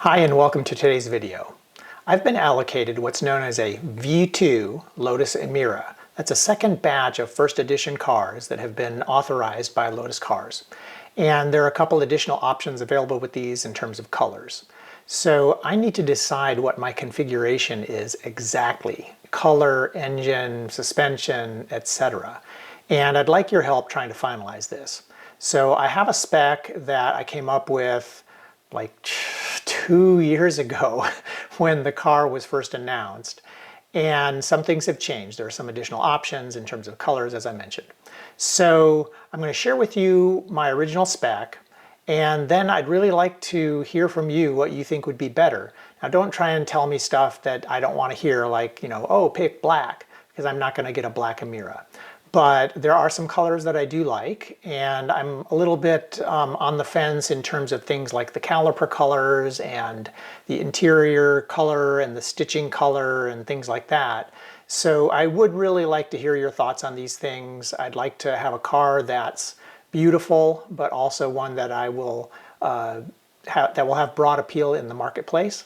Hi and welcome to today's video. I've been allocated what's known as a V2 Lotus Emira. That's a second batch of first edition cars that have been authorized by Lotus Cars. And there are a couple additional options available with these in terms of colors. So I need to decide what my configuration is exactly. Color, engine, suspension, etc. And I'd like your help trying to finalize this. So I have a spec that I came up with like 2 years ago when the car was first announced, and some things have changed. There are some additional options in terms of colors, as I mentioned. So I'm going to share with you my original spec, and then I'd really like to hear from you what you think would be better. Now don't try and tell me stuff that I don't want to hear, like, oh, pick black, because I'm not going to get a black Emira. But there are some colors that I do like, and I'm a little bit on the fence in terms of things like the caliper colors and the interior color and the stitching color and things like that. So I would really like to hear your thoughts on these things. I'd like to have a car that's beautiful, but also one that I will have broad appeal in the marketplace,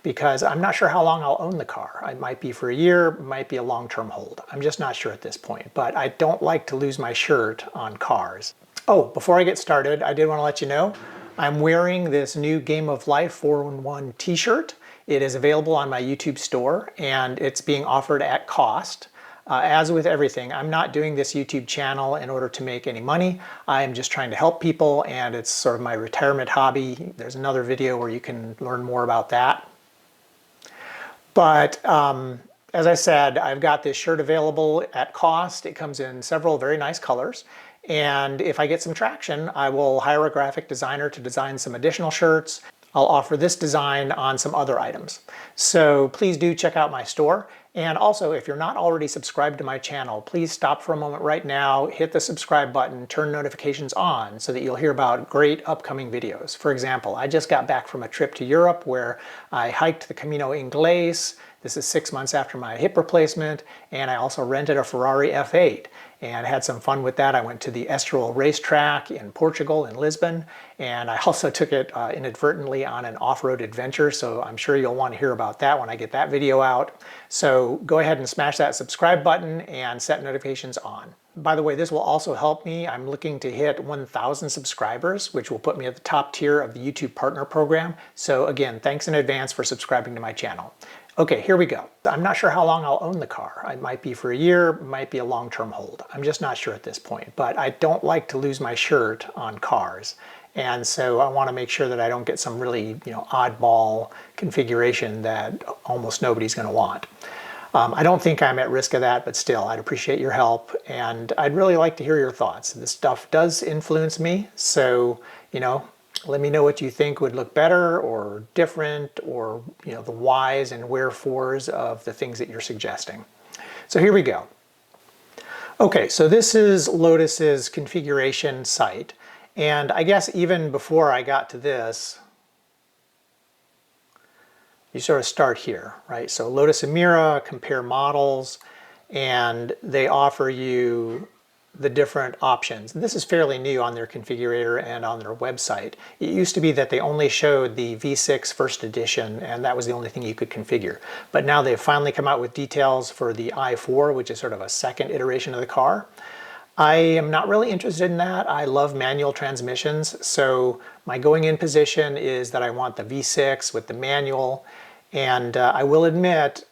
because I'm not sure how long I'll own the car. It might be for a year, it might be a long-term hold. I'm just not sure at this point, but I don't like to lose my shirt on cars. Oh, before I get started, I did want to let you know I'm wearing this new Game of Life 4-in-1 t-shirt. It is available on my YouTube store, and it's being offered at cost. As with everything, I'm not doing this YouTube channel in order to make any money. I am just trying to help people, and it's sort of my retirement hobby. There's another video where you can learn more about that. But as I said, I've got this shirt available at cost. It comes in several very nice colors. And if I get some traction, I will hire a graphic designer to design some additional shirts. I'll offer this design on some other items. So please do check out my store. And also, if you're not already subscribed to my channel, please stop for a moment right now, hit the subscribe button, turn notifications on so that you'll hear about great upcoming videos. For example, I just got back from a trip to Europe where I hiked the Camino Inglés. This is 6 months after my hip replacement, and I also rented a Ferrari F8 and had some fun with that. I went to the Estoril racetrack in Portugal, in Lisbon, and I also took it inadvertently on an off-road adventure, so I'm sure you'll want to hear about that when I get that video out. So go ahead and smash that subscribe button and set notifications on. By the way, this will also help me. I'm looking to hit 1,000 subscribers, which will put me at the top tier of the YouTube Partner Program. So again, thanks in advance for subscribing to my channel. Okay, here we go. I'm not sure how long I'll own the car. It might be for a year, it might be a long-term hold. I'm just not sure at this point, but I don't like to lose my shirt on cars. And so I want to make sure that I don't get some really, oddball configuration that almost nobody's going to want. I don't think I'm at risk of that, but still, I'd appreciate your help, and I'd really like to hear your thoughts. This stuff does influence me, so, let me know what you think would look better or different, or the whys and wherefores of the things that you're suggesting. So here we go. Okay, so this is Lotus's configuration site, and I guess even before I got to this, you sort of start here, right? So Lotus Emira, compare models, and they offer you the different options. And this is fairly new on their configurator and on their website. It used to be that they only showed the V6 first edition, and that was the only thing you could configure. But now they've finally come out with details for the i4, which is sort of a second iteration of the car. I am not really interested in that. I love manual transmissions, so my going in position is that I want the V6 with the manual, and I will admit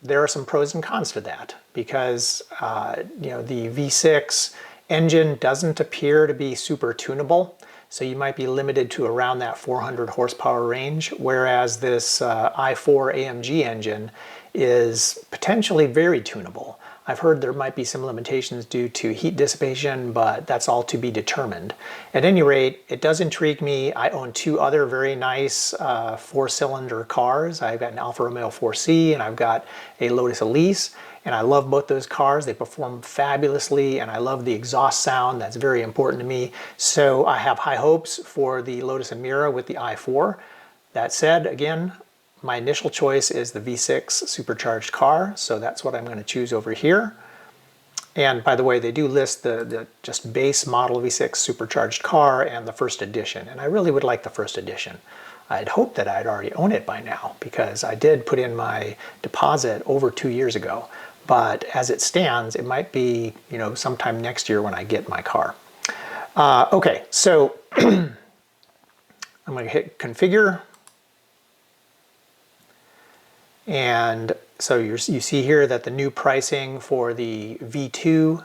there are some pros and cons to that, because the V6 engine doesn't appear to be super tunable, so you might be limited to around that 400 horsepower range, whereas this i4 AMG engine is potentially very tunable. I've heard there might be some limitations due to heat dissipation, but that's all to be determined. At any rate, it does intrigue me. I own two other very nice four-cylinder cars. I've got an Alfa Romeo 4C and I've got a Lotus Elise, and I love both those cars. They perform fabulously, and I love the exhaust sound. That's very important to me. So I have high hopes for the Lotus Emira with the i4. That said, again, my initial choice is the V6 supercharged car, so that's what I'm going to choose over here. And by the way, they do list the just base model V6 supercharged car and the first edition, and I really would like the first edition. I'd hoped that I'd already own it by now because I did put in my deposit over 2 years ago. But as it stands, it might be, you know, sometime next year when I get my car. Okay, so I'm going to hit configure. And so you see here that the new pricing for the V2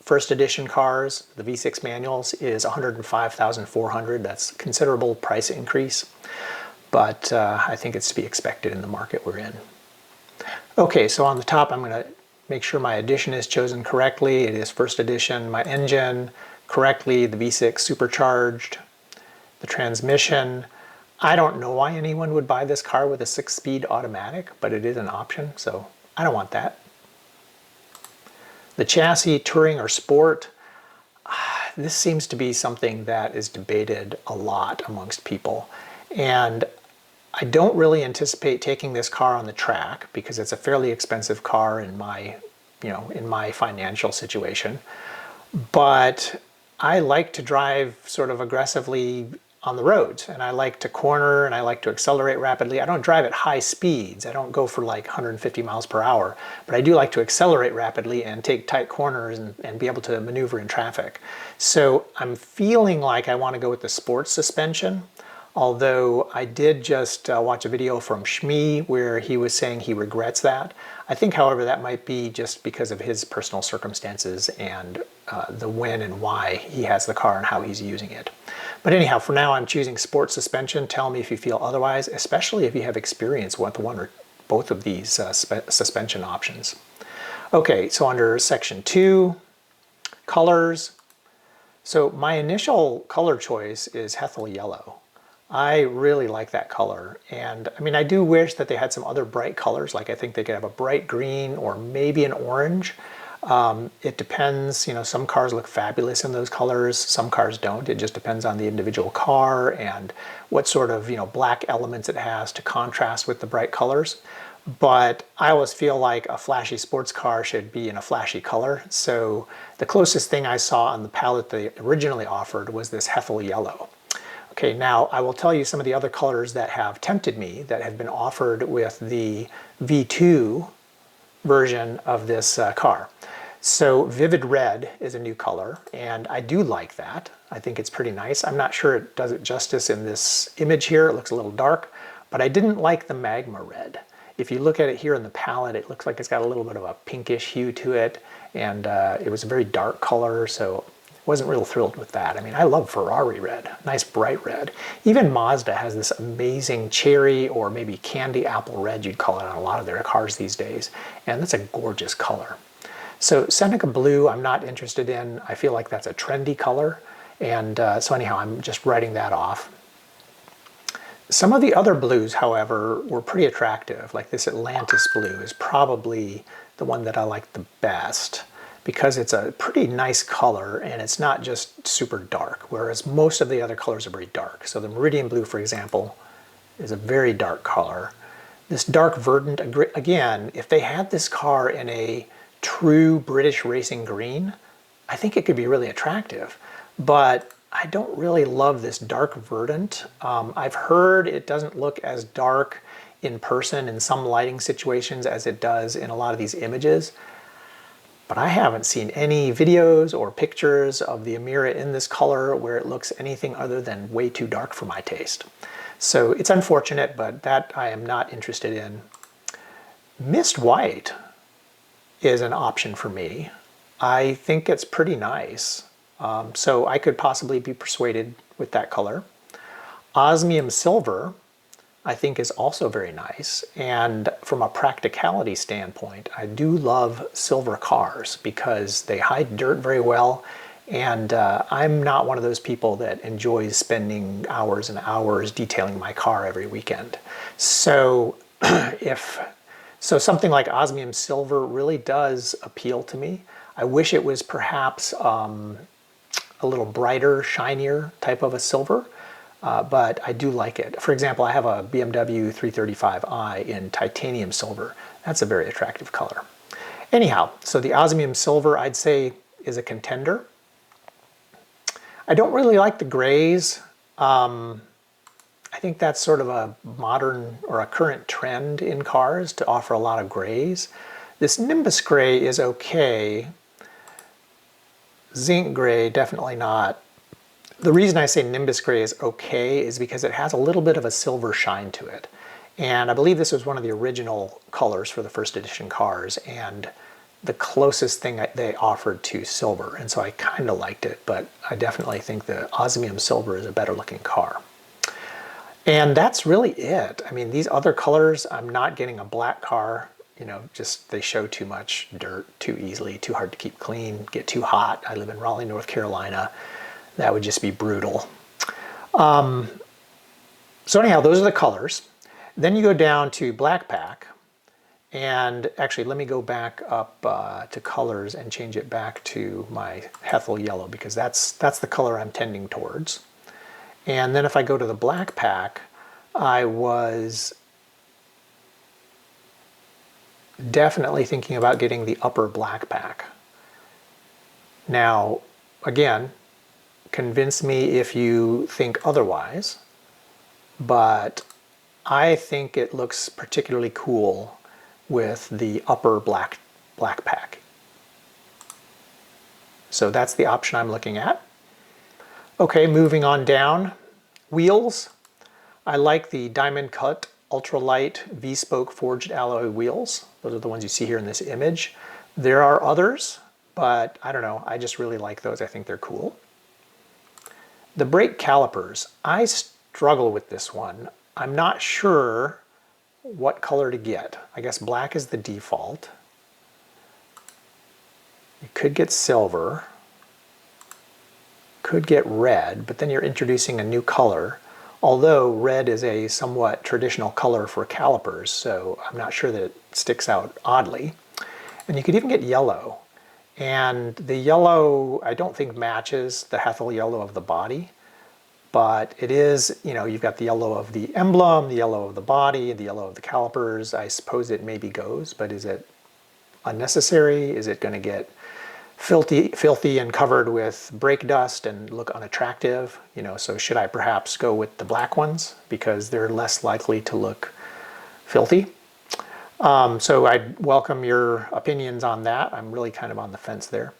first edition cars, the V6 manuals, is $105,400. That's a considerable price increase, but I think it's to be expected in the market we're in. Okay, so on the top I'm going to make sure my edition is chosen correctly. It is first edition. My engine correctly, the V6 supercharged, the transmission. I don't know why anyone would buy this car with a 6-speed automatic, but it is an option, so I don't want that. The chassis, touring or sport, this seems to be something that is debated a lot amongst people. And I don't really anticipate taking this car on the track because it's a fairly expensive car in my, in my financial situation. But I like to drive sort of aggressively on the roads, and I like to corner and I like to accelerate rapidly. I don't drive at high speeds. I don't go for like 150 miles per hour, but I do like to accelerate rapidly and take tight corners and be able to maneuver in traffic. So I'm feeling like I want to go with the sports suspension, although I did just watch a video from Shmee where he was saying he regrets that. I think, however, that might be just because of his personal circumstances and the when and why he has the car and how he's using it. But anyhow, for now I'm choosing sports suspension. Tell me if you feel otherwise, especially if you have experience with one or both of these suspension options. Okay, so under section 2, colors. So my initial color choice is Hethel Yellow. I really like that color, and I mean I do wish that they had some other bright colors, like I think they could have a bright green or maybe an orange. It depends, some cars look fabulous in those colors, some cars don't. It just depends on the individual car and what sort of, black elements it has to contrast with the bright colors. But I always feel like a flashy sports car should be in a flashy color. So the closest thing I saw on the palette they originally offered was this Hethel Yellow. Okay, now I will tell you some of the other colors that have tempted me that have been offered with the V2 version of this car. So Vivid Red is a new color, and I do like that. I think it's pretty nice. I'm not sure it does it justice in this image here. It looks a little dark, but I didn't like the Magma Red. If you look at it here in the palette, it looks like it's got a little bit of a pinkish hue to it, and it was a very dark color, so wasn't real thrilled with that. I mean, I love Ferrari red, nice bright red. Even Mazda has this amazing cherry or maybe candy apple red, you'd call it, on a lot of their cars these days, and that's a gorgeous color. So Seneca Blue I'm not interested in. I feel like that's a trendy color, and so anyhow, I'm just writing that off. Some of the other blues, however, were pretty attractive. Like this Atlantis blue is probably the one that I like the best, because it's a pretty nice color and it's not just super dark, whereas most of the other colors are very dark. So the Meridian Blue, for example, is a very dark color. This dark verdant, again, if they had this car in a true British racing green, I think it could be really attractive. But I don't really love this dark verdant. I've heard it doesn't look as dark in person in some lighting situations as it does in a lot of these images. But I haven't seen any videos or pictures of the Emira in this color where it looks anything other than way too dark for my taste. So it's unfortunate, but that I am not interested in. Mist White is an option for me. I think it's pretty nice. So I could possibly be persuaded with that color. Osmium Silver, I think, is also very nice, and from a practicality standpoint, I do love silver cars because they hide dirt very well, and I'm not one of those people that enjoys spending hours and hours detailing my car every weekend. So something like Osmium Silver really does appeal to me. I wish it was perhaps a little brighter, shinier type of a silver. But I do like it. For example, I have a BMW 335i in titanium silver. That's a very attractive color. Anyhow, so the Osmium Silver, I'd say, is a contender. I don't really like the grays. I I think that's sort of a modern or a current trend in cars to offer a lot of grays. This Nimbus gray is okay. Zinc gray, definitely not. The reason I say Nimbus gray is okay is because it has a little bit of a silver shine to it. And I believe this was one of the original colors for the first edition cars and the closest thing they offered to silver. And so I kind of liked it, but I definitely think the osmium silver is a better looking car. And that's really it. I mean, these other colors, I'm not getting a black car. You know, just they show too much dirt too easily, too hard to keep clean, get too hot. I live in Raleigh, North Carolina. That would just be brutal. So anyhow, those are the colors. Then you go down to black pack. And actually, let me go back up to colors and change it back to my Hethel yellow, because that's the color I'm tending towards. And then if I go to the black pack, I was definitely thinking about getting the upper black pack. Now, again, convince me if you think otherwise, but I think it looks particularly cool with the upper black pack. So that's the option I'm looking at. Okay, moving on down. Wheels. I like the diamond cut ultralight V-spoke forged alloy wheels. Those are the ones you see here in this image. There are others, but I don't know, I just really like those. I think they're cool. The brake calipers. I struggle with this one. I'm not sure what color to get. I guess black is the default. You could get silver. Could get red, but then you're introducing a new color. Although red is a somewhat traditional color for calipers, so I'm not sure that it sticks out oddly. And you could even get yellow. And the yellow, I don't think matches the Hethel yellow of the body, but it is, you know, you've got the yellow of the emblem, the yellow of the body, the yellow of the calipers. I suppose it maybe goes, but is it unnecessary? Is it going to get filthy and covered with brake dust and look unattractive? You know, so should I perhaps go with the black ones because they're less likely to look filthy? So I'd welcome your opinions on that. I'm really kind of on the fence there.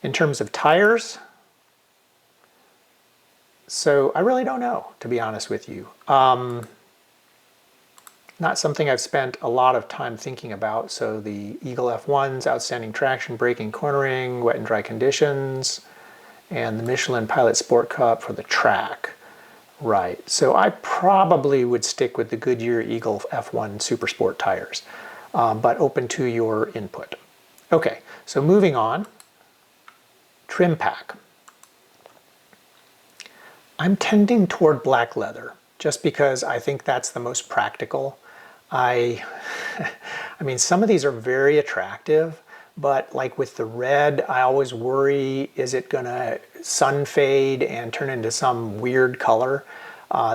In terms of tires, so I really don't know, to be honest with you. Not something I've spent a lot of time thinking about. So the Eagle F1s, outstanding traction, braking, cornering, wet and dry conditions, and the Michelin Pilot Sport Cup for the track. Right, so I probably would stick with the Goodyear Eagle F1 Super Sport tires, but open to your input. Okay, so moving on, trim pack. I'm tending toward black leather, just because I think that's the most practical. I mean, some of these are very attractive, but like with the red, I always worry, is it gonna sun fade and turn into some weird color?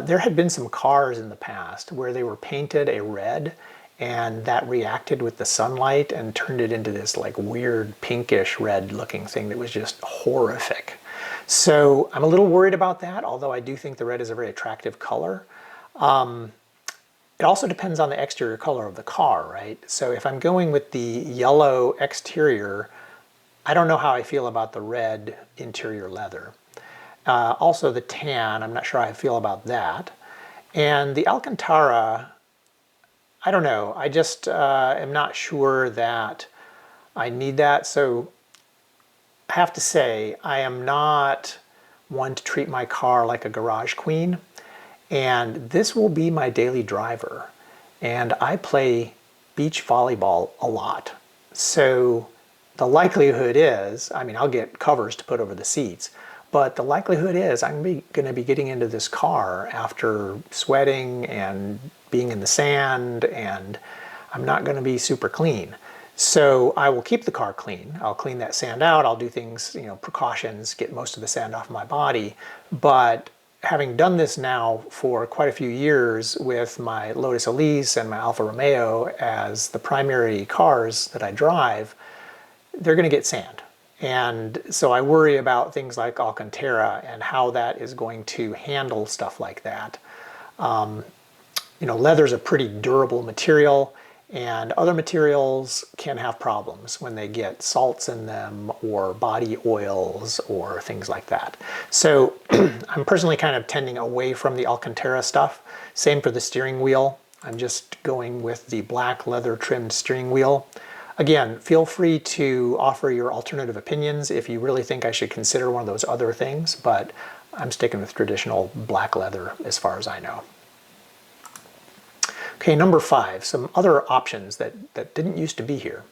There had been some cars in the past where they were painted a red and that reacted with the sunlight and turned it into this like weird pinkish red looking thing that was just horrific. So I'm a little worried about that, although I do think the red is a very attractive color. It also depends on the exterior color of the car, right? So if I'm going with the yellow exterior, I don't know how I feel about the red interior leather. Also the tan, I'm not sure how I feel about that. And the Alcantara, I don't know. I just am not sure that I need that. So I have to say, I am not one to treat my car like a garage queen. And this will be my daily driver. And I play beach volleyball a lot. So the likelihood is, I mean, I'll get covers to put over the seats, but the likelihood is I'm going to be getting into this car after sweating and being in the sand, and I'm not going to be super clean. So I will keep the car clean. I'll clean that sand out. I'll do things, you know, precautions, get most of the sand off my body. But having done this now for quite a few years with my Lotus Elise and my Alfa Romeo as the primary cars that I drive, they're going to get sand. And so I worry about things like Alcantara and how that is going to handle stuff like that. Leather's a pretty durable material, and other materials can have problems when they get salts in them or body oils or things like that. So I'm personally kind of tending away from the Alcantara stuff. Same for the steering wheel. I'm just going with the black leather trimmed steering wheel. Again, feel free to offer your alternative opinions if you really think I should consider one of those other things, but I'm sticking with traditional black leather as far as I know. Okay, number 5, some other options that didn't used to be here.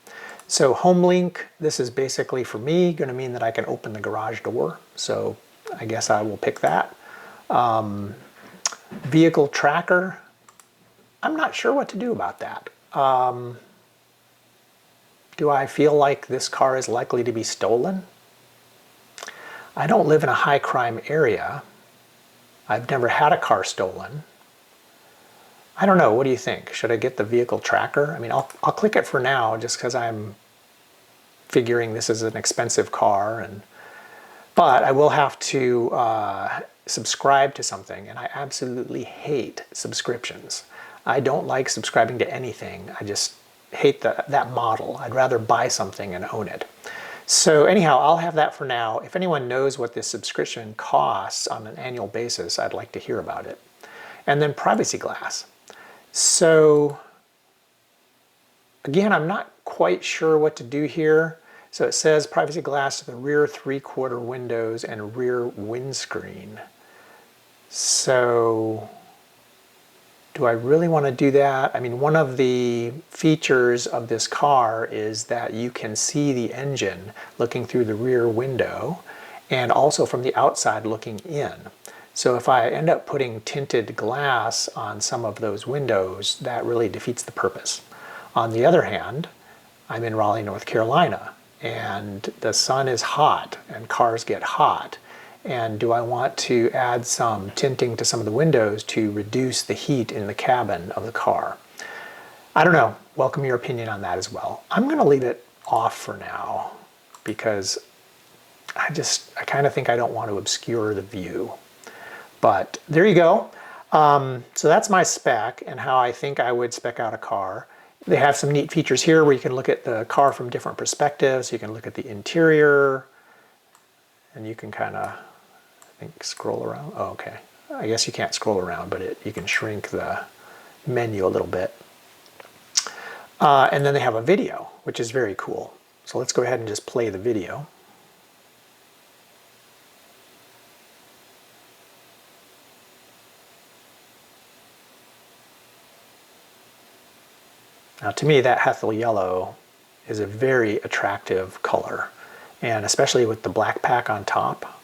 So home link, this is basically for me going to mean that I can open the garage door. So I guess I will pick that. Vehicle tracker, I'm not sure what to do about that. Do I feel like this car is likely to be stolen? I don't live in a high crime area. I've never had a car stolen. I don't know, what do you think? Should I get the vehicle tracker? I mean, I'll click it for now just because I'm figuring this is an expensive car, but I will have to subscribe to something, and I absolutely hate subscriptions. I don't like subscribing to anything. I just hate that model. I'd rather buy something and own it. So anyhow, I'll have that for now. If anyone knows what this subscription costs on an annual basis, I'd like to hear about it. And then privacy glass. So again, I'm not quite sure what to do here. So it says privacy glass to the rear 3/4 windows and rear windscreen. So do I really want to do that? I mean, one of the features of this car is that you can see the engine looking through the rear window and also from the outside looking in. So if I end up putting tinted glass on some of those windows, that really defeats the purpose. On the other hand, I'm in Raleigh, North Carolina, and the sun is hot and cars get hot. And do I want to add some tinting to some of the windows to reduce the heat in the cabin of the car? I don't know. Welcome your opinion on that as well. I'm going to leave it off for now because I kind of think I don't want to obscure the view. But there you go. So that's my spec and how I think I would spec out a car. They have some neat features here where you can look at the car from different perspectives. You can look at the interior, and you can kind of, I think, scroll around. Oh, okay. I guess you can't scroll around, but you can shrink the menu a little bit. And then they have a video, which is very cool. So let's go ahead and just play the video. Now to me, that Hethel yellow is a very attractive color, and especially with the black pack on top,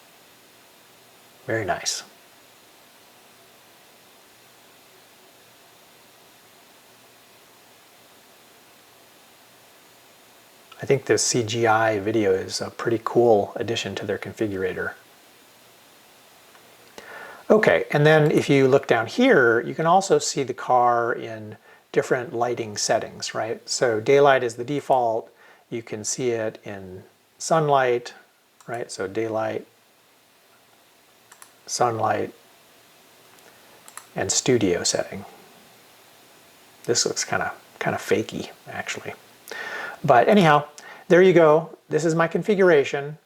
very nice. I think this CGI video is a pretty cool addition to their configurator. Okay, and then if you look down here, you can also see the car in different lighting settings, right? So daylight is the default. You can see it in sunlight, right? So daylight, sunlight, and studio setting. This looks kind of fakey, actually. But anyhow, there you go. This is my configuration.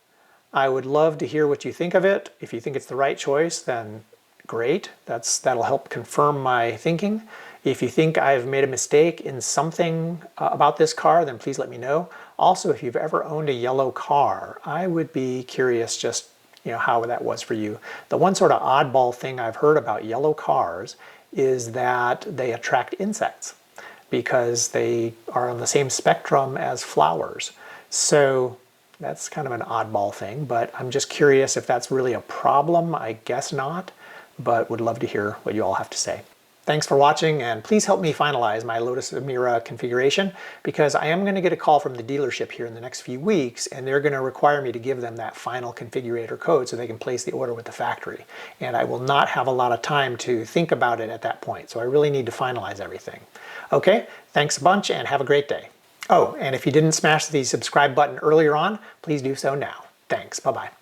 I would love to hear what you think of it. If you think it's the right choice, then great. That'll help confirm my thinking. If you think I've made a mistake in something about this car, then please let me know. Also, if you've ever owned a yellow car, I would be curious just how that was for you. The one sort of oddball thing I've heard about yellow cars is that they attract insects because they are on the same spectrum as flowers. So that's kind of an oddball thing, but I'm just curious if that's really a problem. I guess not, but would love to hear what you all have to say. Thanks for watching, and please help me finalize my Lotus Emira configuration because I am going to get a call from the dealership here in the next few weeks, and they're going to require me to give them that final configurator code so they can place the order with the factory. And I will not have a lot of time to think about it at that point, so I really need to finalize everything. Okay, thanks a bunch and have a great day. Oh, and if you didn't smash the subscribe button earlier on, please do so now. Thanks, bye-bye.